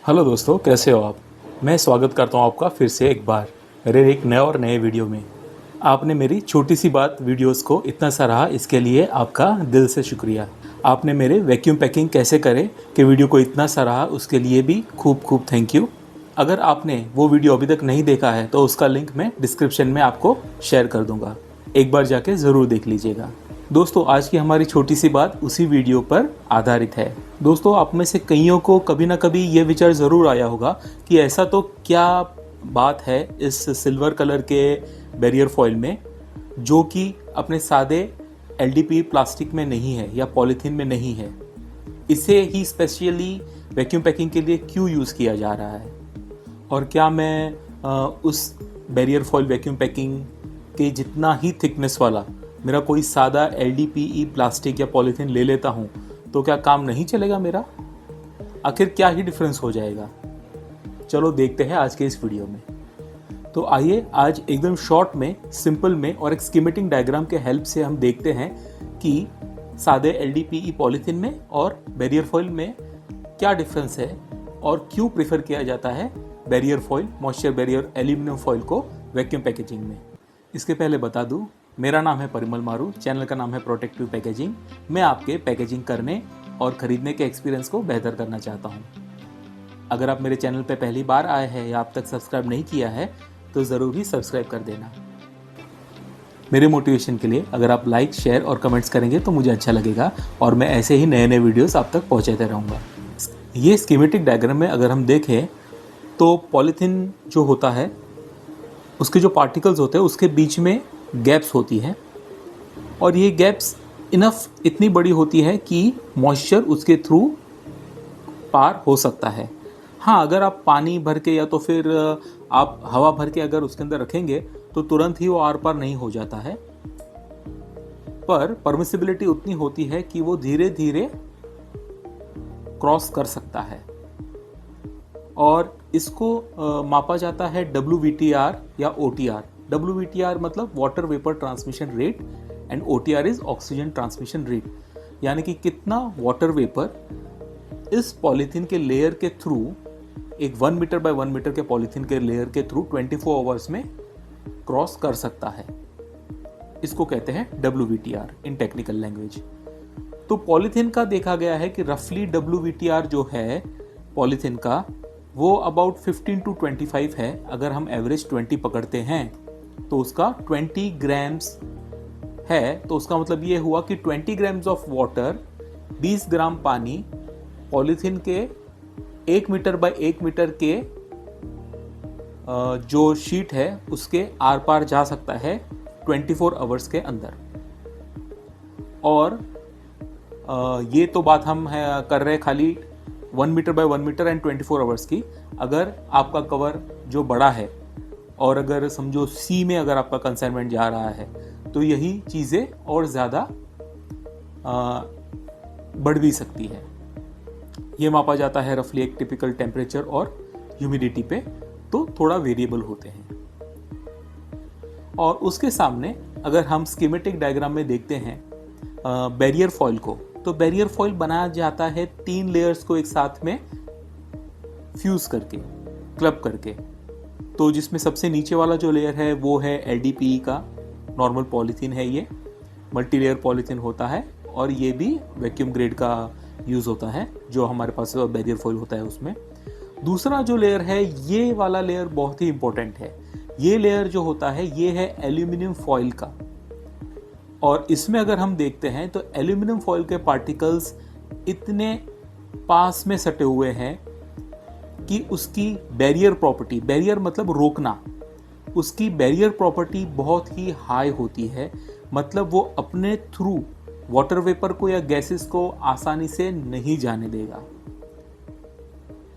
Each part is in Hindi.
हेलो दोस्तों, कैसे हो आप। मैं स्वागत करता हूं आपका फिर से एक बार मेरे एक नए और नए वीडियो में। आपने मेरी छोटी सी बात वीडियोस को इतना सराहा, इसके लिए आपका दिल से शुक्रिया। आपने मेरे वैक्यूम पैकिंग कैसे करें कि वीडियो को इतना सराहा, उसके लिए भी खूब खूब थैंक यू। अगर आपने वो वीडियो अभी तक नहीं देखा है तो उसका लिंक मैं डिस्क्रिप्शन में आपको शेयर कर दूंगा, एक बार जाके ज़रूर देख लीजिएगा। दोस्तों, आज की हमारी छोटी सी बात उसी वीडियो पर आधारित है। दोस्तों, आप में से कईयों को कभी ना कभी ये विचार ज़रूर आया होगा कि ऐसा तो क्या बात है इस सिल्वर कलर के बैरियर फॉइल में, जो कि अपने सादे एलडीपी प्लास्टिक में नहीं है या पॉलीथीन में नहीं है। इसे ही स्पेशली वैक्यूम पैकिंग के लिए क्यों यूज़ किया जा रहा है, और क्या मैं उस बैरियर फॉइल वैक्यूम पैकिंग के जितना ही थिकनेस वाला मेरा कोई सादा एलडीपीई प्लास्टिक या पॉलीथीन ले लेता हूँ तो क्या काम नहीं चलेगा मेरा। आखिर क्या ही डिफरेंस हो जाएगा, चलो देखते हैं आज के इस वीडियो में। तो आइए आज एकदम शॉर्ट में, सिंपल में और एक स्कीमेटिक डायग्राम के हेल्प से हम देखते हैं कि सादे एलडीपीई पॉलीथीन में और बैरियर फॉइल में क्या डिफरेंस है और क्यों प्रेफर किया जाता है barrier foil, moisture barrier aluminium foil को वैक्यूम पैकेजिंग में। इसके पहले बता दूं, मेरा नाम है परिमल मारू, चैनल का नाम है प्रोटेक्टिव पैकेजिंग। मैं आपके पैकेजिंग करने और ख़रीदने के एक्सपीरियंस को बेहतर करना चाहता हूं। अगर आप मेरे चैनल पर पहली बार आए हैं या आप तक सब्सक्राइब नहीं किया है तो ज़रूर ही सब्सक्राइब कर देना। मेरे मोटिवेशन के लिए अगर आप लाइक, शेयर और कमेंट्स करेंगे तो मुझे अच्छा लगेगा और मैं ऐसे ही नए नए वीडियोस आप तक पहुंचाते रहूँगा। ये स्कीमेटिक डायग्राम में अगर हम देखें तो पॉलीथीन जो होता है उसके जो पार्टिकल्स होते हैं उसके बीच में गैप्स होती है, और ये गैप्स इतनी बड़ी होती है कि मॉइस्चर उसके थ्रू पार हो सकता है। हाँ, अगर आप पानी भर के या तो फिर आप हवा भर के अगर उसके अंदर रखेंगे तो तुरंत ही वो आर पार नहीं हो जाता है, पर परमिसिबिलिटी उतनी होती है कि वो धीरे धीरे क्रॉस कर सकता है। और इसको मापा जाता है WVTR या OTR। WVTR मतलब water vapour transmission rate and OTR is oxygen transmission rate, यानी कि कितना वाटर वेपर इस पॉलीथीन के लेयर के थ्रू, एक 1 मीटर बाय 1 मीटर के पॉलीथीन के लेयर के थ्रू 24 आवर्स में क्रॉस कर सकता है। इसको कहते हैं WVTR इन टेक्निकल लैंग्वेज। तो पॉलीथीन का देखा गया है कि रफली WVTR जो है पॉलीथीन का वो अबाउट 15 to 25 है। अगर हम एवरेज 20 पकड़ते हैं तो उसका 20 ग्राम्स है, तो उसका मतलब ये हुआ कि 20 ग्राम्स ऑफ वाटर, 20 ग्राम पानी पॉलीथीन के 1 मीटर बाय 1 मीटर के जो शीट है उसके आर पार जा सकता है 24 आवर्स के अंदर। और ये तो बात हम कर रहे हैं खाली 1 metre by 1 meter and 24 hours की। अगर आपका कवर जो बड़ा है और अगर समझो सी में अगर आपका कंसाइनमेंट जा रहा है तो यही चीज़ें और ज़्यादा बढ़ भी सकती है। ये मापा जाता है रफली एक टिपिकल टेम्परेचर और ह्यूमिडिटी पे, तो थोड़ा वेरिएबल होते हैं। और उसके सामने अगर हम स्कीमेटिक डायग्राम में देखते हैं बैरियर फॉइल को, तो बैरियर फॉइल बनाया जाता है 3 लेयर्स को एक साथ में फ्यूज करके, क्लब करके। तो जिसमें सबसे नीचे वाला जो लेयर है वो है LDPE का नॉर्मल पॉलीथीन है, ये मल्टी लेयर पॉलीथीन होता है और ये भी वैक्यूम ग्रेड का यूज़ होता है जो हमारे पास बैरियर फॉइल होता है उसमें। दूसरा जो लेयर है, ये वाला लेयर बहुत ही इंपॉर्टेंट है। ये लेयर जो होता है ये है एल्यूमिनियम फॉइल का, और इसमें अगर हम देखते हैं तो एल्यूमिनियम फॉइल के पार्टिकल्स इतने पास में सटे हुए हैं कि उसकी बैरियर प्रॉपर्टी, बैरियर मतलब रोकना, उसकी बैरियर प्रॉपर्टी बहुत ही हाई होती है। मतलब वो अपने थ्रू वाटर वेपर को या गैसेस को आसानी से नहीं जाने देगा।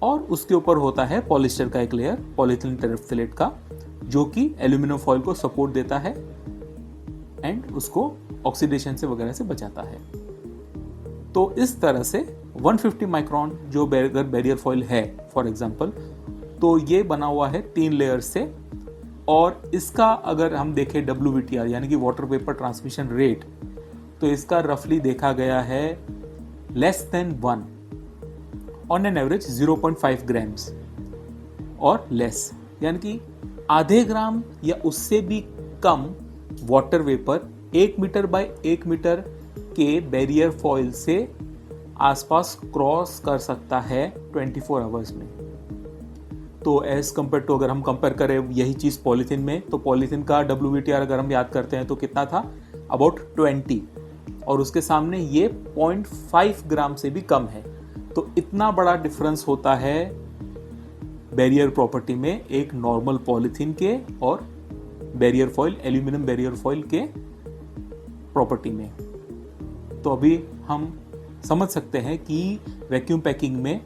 और उसके ऊपर होता है पॉलिस्टर का एक लेयर, पॉलीथिलीन टेरेफ्थलेट का, जो कि एल्यूमिनियम फॉइल को सपोर्ट देता है एंड उसको ऑक्सीडेशन से वगैरह से बचाता है। तो इस तरह से 150 माइक्रोन जो बैरियर फॉइल है फॉर एग्जांपल, तो ये बना हुआ है 3 लेयर से। और इसका अगर हम देखें WVTR यानी कि वाटर वेपर ट्रांसमिशन रेट, तो इसका रफली देखा गया है less than 1। On an average 0.5 grams और लेस, यानी कि आधे ग्राम या उससे भी कम water vapour 1 metre by 1 metre के बैरियर फॉइल से आसपास क्रॉस कर सकता है 24 आवर्स में। तो एज कम्पेयर टू अगर हम कंपेयर करें यही चीज़ पॉलीथीन में, तो पॉलीथीन का WTR अगर हम याद करते हैं तो कितना था, अबाउट 20, और उसके सामने ये 0.5 ग्राम से भी कम है। तो इतना बड़ा डिफरेंस होता है बैरियर प्रॉपर्टी में एक नॉर्मल पॉलीथीन के और barrier foil, aluminium barrier foil के प्रॉपर्टी में। तो अभी हम समझ सकते हैं कि वैक्यूम पैकिंग में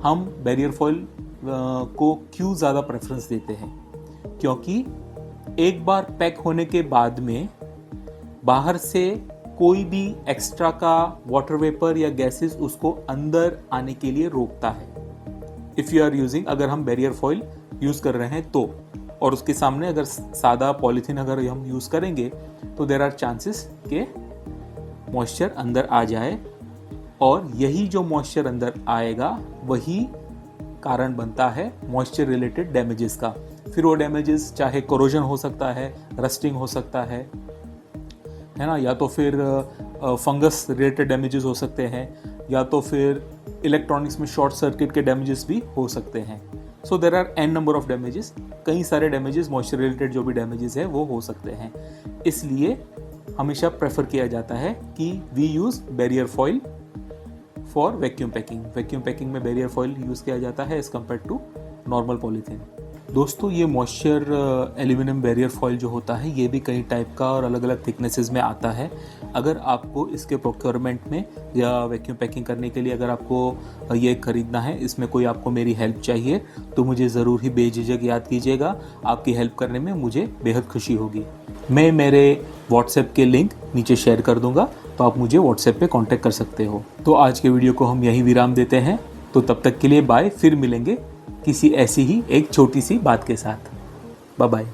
हम बैरियर फॉइल को क्यों ज़्यादा प्रेफरेंस देते हैं, क्योंकि एक बार पैक होने के बाद में बाहर से कोई भी एक्स्ट्रा का वाटर वेपर या गैसेस उसको अंदर आने के लिए रोकता है। इफ़ यू आर यूजिंग, अगर हम बैरियर फॉइल यूज़ कर रहे हैं तो, और उसके सामने अगर सादा पॉलीथीन अगर हम यूज़ करेंगे तो देयर आर चांसेस के मॉइस्चर अंदर आ जाए, और यही जो मॉइस्चर अंदर आएगा वही कारण बनता है मॉइस्चर रिलेटेड डैमेजेस का। फिर वो डैमेजेस चाहे कोरोजन हो सकता है, रस्टिंग हो सकता है ना, या तो फिर फंगस रिलेटेड डैमेजेस हो सकते हैं, या तो फिर इलेक्ट्रॉनिक्स में शॉर्ट सर्किट के डैमेजेस भी हो सकते हैं। So there are an number of damages, कई सारे डैमेजेस मॉइस्चर रिलेटेड जो भी डैमेजेस है वो हो सकते हैं। इसलिए हमेशा प्रेफर किया जाता है कि we use barrier foil for vacuum packing. Vacuum packing में बैरियर फॉइल यूज़ किया जाता है as compare to normal polythene. दोस्तों, ये मॉइस्चर एल्यूमिनियम बैरियर फॉइल जो होता है ये भी कई टाइप का और अलग अलग थिकनेसेस में आता है। अगर आपको इसके प्रोक्योरमेंट में या वैक्यूम पैकिंग करने के लिए अगर आपको ये खरीदना है, इसमें कोई आपको मेरी हेल्प चाहिए तो मुझे ज़रूर ही बेझिझक याद कीजिएगा। आपकी हेल्प करने में मुझे बेहद खुशी होगी। मैं मेरे व्हाट्सएप के लिंक नीचे शेयर कर दूंगा, तो आप मुझे व्हाट्सएप पे कांटेक्ट कर सकते हो। तो आज के वीडियो को हम यहीं विराम देते हैं। तो तब तक के लिए बाय, फिर मिलेंगे किसी ऐसी ही एक छोटी सी बात के साथ। Bye bye.